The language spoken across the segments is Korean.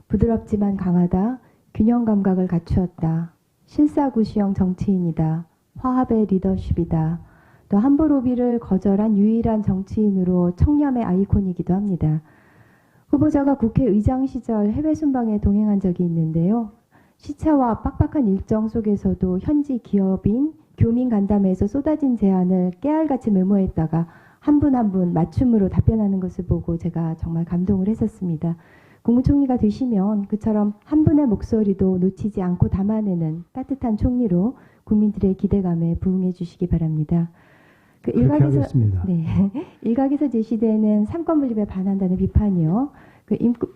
부드럽지만 강하다. 균형 감각을 갖추었다. 실사구시형 정치인이다. 화합의 리더십이다. 또 함부로비를 거절한 유일한 정치인으로 청렴의 아이콘이기도 합니다. 후보자가 국회의장 시절 해외 순방에 동행한 적이 있는데요. 시차와 빡빡한 일정 속에서도 현지 기업인 교민 간담회에서 쏟아진 제안을 깨알같이 메모했다가 한 분 한 분 맞춤으로 답변하는 것을 보고 제가 정말 감동을 했었습니다. 국무총리가 되시면 그처럼 한 분의 목소리도 놓치지 않고 담아내는 따뜻한 총리로 국민들의 기대감에 부응해 주시기 바랍니다. 일각에서 제시되는 삼권 분립에 반한다는 비판이요.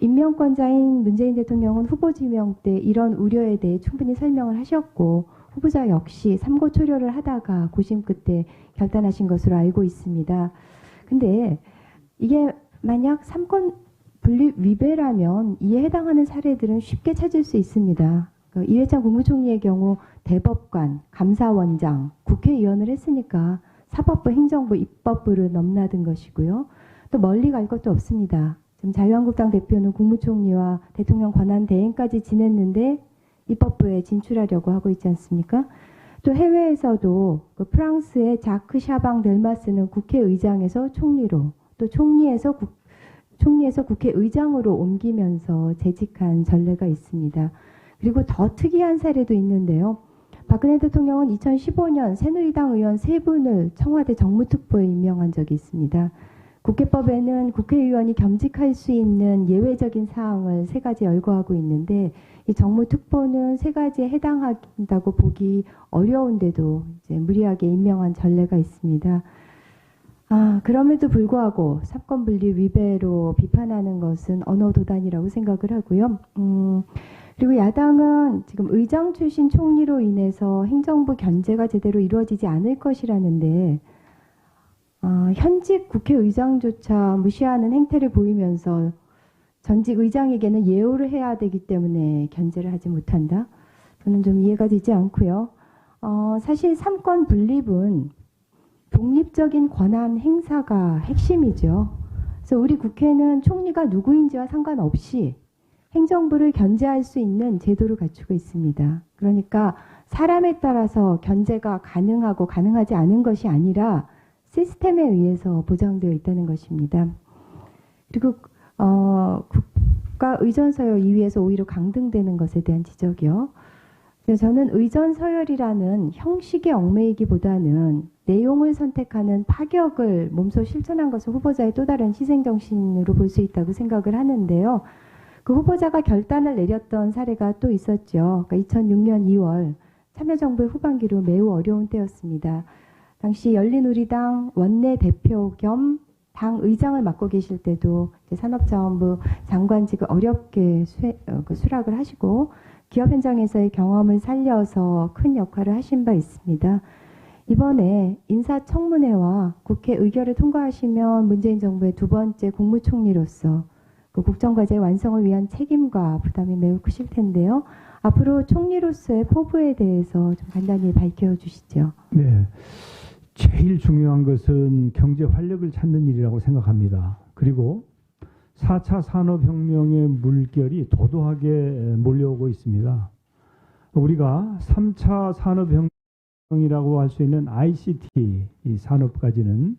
임명권자인 문재인 대통령은 후보 지명 때 이런 우려에 대해 충분히 설명을 하셨고 후보자 역시 삼고초려를 하다가 고심 끝에 결단하신 것으로 알고 있습니다. 근데 이게 만약 삼권 분립 위배라면 이에 해당하는 사례들은 쉽게 찾을 수 있습니다. 이회창 국무총리의 경우 대법관, 감사원장, 국회의원을 했으니까 사법부, 행정부, 입법부를 넘나든 것이고요. 또 멀리 갈 것도 없습니다. 지금 자유한국당 대표는 국무총리와 대통령 권한 대행까지 지냈는데 입법부에 진출하려고 하고 있지 않습니까? 또 해외에서도 프랑스의 자크 샤방 델마스는 국회의장에서 총리로 또 총리에서 국회의장으로 옮기면서 재직한 전례가 있습니다. 그리고 더 특이한 사례도 있는데요. 박근혜 대통령은 2015년 새누리당 의원 3분을 청와대 정무특보에 임명한 적이 있습니다. 국회법에는 국회의원이 겸직할 수 있는 예외적인 사항을 3가지 열거하고 있는데 이 정무특보는 3가지에 해당한다고 보기 어려운데도 이제 무리하게 임명한 전례가 있습니다. 그럼에도 불구하고 삼권분립 위배로 비판하는 것은 언어도단이라고 생각을 하고요. 그리고 야당은 지금 의장 출신 총리로 인해서 행정부 견제가 제대로 이루어지지 않을 것이라는데 현직 국회의장조차 무시하는 행태를 보이면서 전직 의장에게는 예우를 해야 되기 때문에 견제를 하지 못한다. 저는 좀 이해가 되지 않고요. 사실 삼권 분립은 독립적인 권한 행사가 핵심이죠. 그래서 우리 국회는 총리가 누구인지와 상관없이 행정부를 견제할 수 있는 제도를 갖추고 있습니다. 그러니까 사람에 따라서 견제가 가능하고 가능하지 않은 것이 아니라 시스템에 의해서 보장되어 있다는 것입니다. 그리고 국가 의전 서열 2위에서 오히려 강등되는 것에 대한 지적이요. 저는 의전 서열이라는 형식에 얽매이기보다는 내용을 선택하는 파격을 몸소 실천한 것을 후보자의 또 다른 희생정신으로 볼 수 있다고 생각을 하는데요. 그 후보자가 결단을 내렸던 사례가 또 있었죠. 그러니까 2006년 2월 참여정부의 후반기로 매우 어려운 때였습니다. 당시 열린우리당 원내대표 겸 당 의장을 맡고 계실 때도 산업자원부 장관직을 어렵게 수락을 하시고 기업 현장에서의 경험을 살려서 큰 역할을 하신 바 있습니다. 이번에 인사청문회와 국회 의결을 통과하시면 문재인 정부의 2번째 국무총리로서 그 국정과제 완성을 위한 책임과 부담이 매우 크실 텐데요. 앞으로 총리로서의 포부에 대해서 좀 간단히 밝혀주시죠. 네, 제일 중요한 것은 경제 활력을 찾는 일이라고 생각합니다. 그리고 4차 산업혁명의 물결이 도도하게 몰려오고 있습니다. 우리가 3차 산업혁명이라고 할 수 있는 ICT 이 산업까지는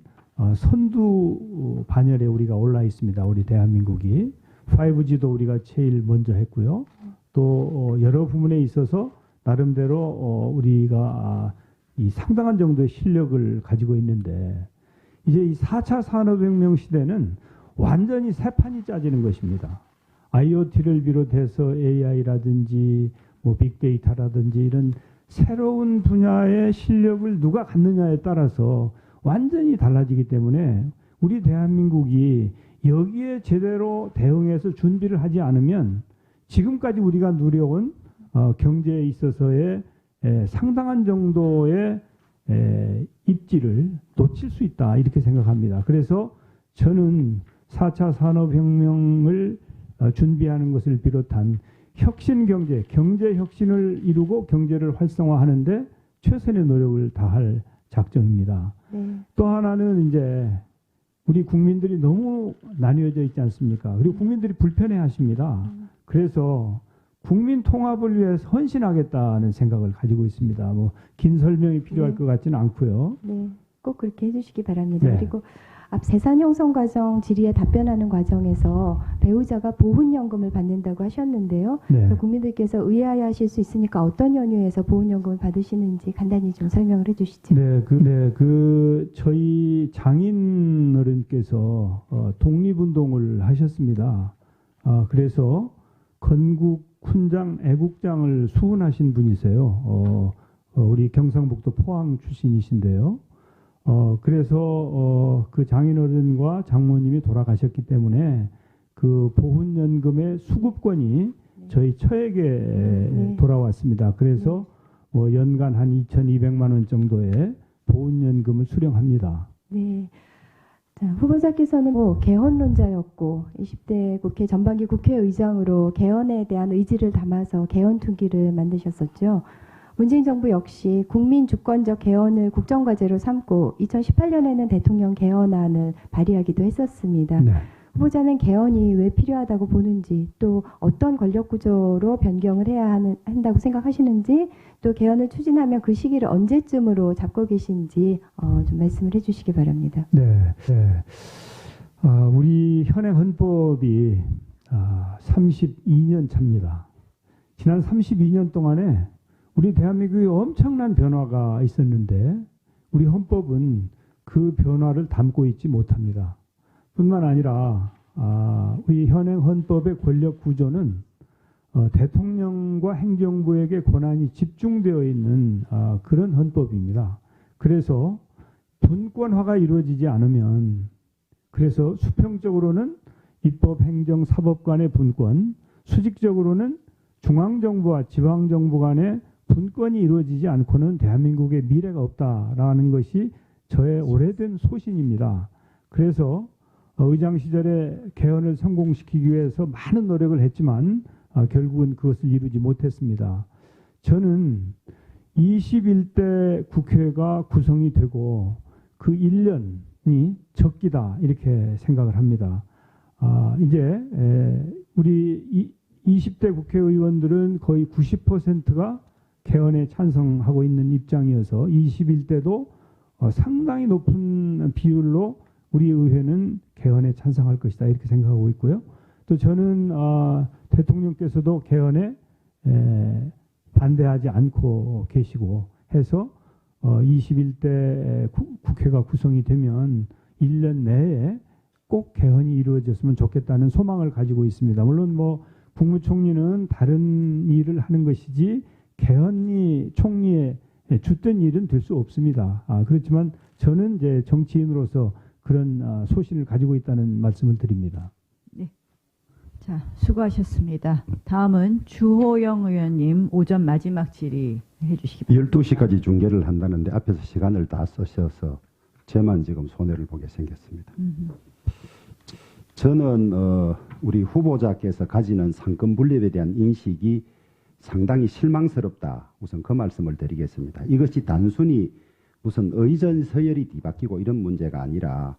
선두 반열에 우리가 올라 있습니다. 우리 대한민국이 5G도 우리가 제일 먼저 했고요. 또 여러 부분에 있어서 나름대로 우리가 이 상당한 정도의 실력을 가지고 있는데 이제 이 4차 산업혁명 시대는 완전히 새 판이 짜지는 것입니다. IoT를 비롯해서 AI라든지 뭐 빅데이터라든지 이런 새로운 분야의 실력을 누가 갖느냐에 따라서 완전히 달라지기 때문에 우리 대한민국이 여기에 제대로 대응해서 준비를 하지 않으면 지금까지 우리가 누려온 경제에 있어서의 상당한 정도의 입지를 놓칠 수 있다 이렇게 생각합니다. 그래서 저는 4차 산업혁명을 준비하는 것을 비롯한 혁신경제, 경제혁신을 이루고 경제를 활성화하는데 최선의 노력을 다할 작정입니다. 또 하나는 이제 우리 국민들이 너무 나뉘어져 있지 않습니까? 그리고 국민들이 불편해 하십니다. 그래서 국민 통합을 위해서 헌신하겠다는 생각을 가지고 있습니다. 뭐 긴 설명이 필요할 네. 것 같지는 않고요. 네, 꼭 그렇게 해주시기 바랍니다. 네. 그리고 앞 재산 형성 과정 질의에 답변하는 과정에서 배우자가 보훈연금을 받는다고 하셨는데요. 네. 그래서 국민들께서 의아해하실 수 있으니까 어떤 연유에서 보훈연금을 받으시는지 간단히 좀 설명을 해주시죠. 저희 장인 어른께서 독립운동을 하셨습니다. 그래서 건국 훈장, 애국장을 수훈하신 분이세요. 우리 경상북도 포항 출신이신데요. 그래서 그 장인어른과 장모님이 돌아가셨기 때문에 그 보훈연금의 수급권이 저희 처에게 돌아왔습니다. 그래서 뭐 연간 한 2,200만 원 정도의 보훈연금을 수령합니다. 네. 자, 후보자께서는 뭐 개헌론자였고 20대 국회 전반기 국회의장으로 개헌에 대한 의지를 담아서 개헌투기를 만드셨었죠. 문재인 정부 역시 국민 주권적 개헌을 국정과제로 삼고 2018년에는 대통령 개헌안을 발의하기도 했었습니다. 네. 후보자는 개헌이 왜 필요하다고 보는지, 또 어떤 권력구조로 변경을 해야 한다고 생각하시는지, 또 개헌을 추진하면 그 시기를 언제쯤으로 잡고 계신지 좀 말씀을 해주시기 바랍니다. 네. 우리 현행 헌법이 32년 차입니다. 지난 32년 동안에 우리 대한민국에 엄청난 변화가 있었는데 우리 헌법은 그 변화를 담고 있지 못합니다. 뿐만 아니라 우리 현행 헌법의 권력 구조는 대통령과 행정부에게 권한이 집중되어 있는 그런 헌법입니다. 그래서 분권화가 이루어지지 않으면, 그래서 수평적으로는 입법, 행정, 사법 간의 분권, 수직적으로는 중앙정부와 지방정부 간의 분권이 이루어지지 않고는 대한민국의 미래가 없다라는 것이 저의 오래된 소신입니다. 그래서 의장 시절에 개헌을 성공시키기 위해서 많은 노력을 했지만 결국은 그것을 이루지 못했습니다. 저는 21대 국회가 구성이 되고 그 1년이 적기다 이렇게 생각을 합니다. 이제 우리 20대 국회의원들은 거의 90%가 개헌에 찬성하고 있는 입장이어서 21대도 상당히 높은 비율로 우리 의회는 개헌에 찬성할 것이다 이렇게 생각하고 있고요. 또 저는 대통령께서도 개헌에 반대하지 않고 계시고 해서 21대 국회가 구성이 되면 1년 내에 꼭 개헌이 이루어졌으면 좋겠다는 소망을 가지고 있습니다. 물론 뭐 국무총리는 다른 일을 하는 것이지 개헌이 총리의 주된 일은 될 수 없습니다. 그렇지만 저는 이제 정치인으로서 그런 소신을 가지고 있다는 말씀을 드립니다. 네. 자, 수고하셨습니다. 다음은 주호영 의원님 오전 마지막 질의 해주시기 바랍니다. 12시까지 중계를 한다는데 앞에서 시간을 다 쓰셔서 저만 지금 손해를 보게 생겼습니다. 저는 우리 후보자께서 가지는 상권 분립에 대한 인식이 상당히 실망스럽다. 우선 그 말씀을 드리겠습니다. 이것이 단순히 무슨 의전 서열이 뒤바뀌고 이런 문제가 아니라